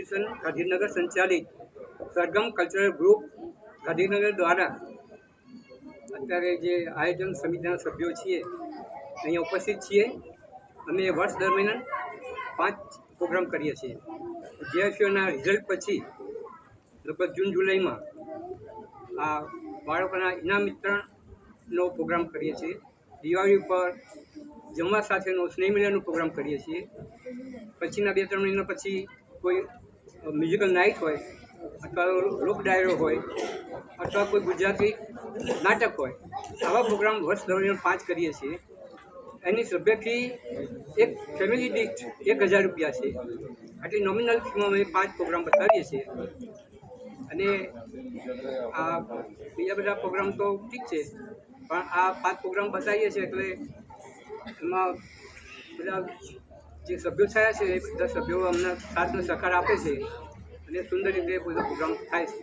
Association Gandhinagar સંચાલિત Sargam cultural group Gandhinagar દ્વારા અત્યારે જે આયોજન સમિતિના સભ્યો છીએ અહીંયા ઉપસ્થિત છીએ. અમે વર્ષ દરમિયાન 5 પ્રોગ્રામ કરીએ છીએ. વિદ્યાર્થીઓના રિઝલ્ટ પછી લગભગ જૂન જુલાઈમાં આ બાળકોના ઇનામ વિતરણનો પ્રોગ્રામ કરીએ છીએ. દિવાળી ઉપર જમવા સાથેનો સ્નેહ મિલનનો પ્રોગ્રામ કરીએ છીએ. પછીના 2-3 મહિના પછી કોઈ મ્યુઝિકલ નાઇટ હોય અથવા લોક ડાયરો હોય અથવા કોઈ ગુજરાતી નાટક હોય, આવા પ્રોગ્રામ વર્ષ દરમિયાન 5 કરીએ છીએ. એની સભ્ય ફી એક ફેમિલી દીઠ 1000 રૂપિયા છે. આટલી નોમિનલ ફીમાં અમે 5 પ્રોગ્રામ બતાવીએ છીએ. અને આ બીજા બધા પ્રોગ્રામ તો ઠીક છે, પણ આ 5 પ્રોગ્રામ બતાવીએ છીએ એટલે એમાં બધા જે સભ્યો થયા છે એ બધા સભ્યો અમને સાથ સહકાર આપે છે અને સુંદર રીતે બધો પ્રોગ્રામ થાય છે.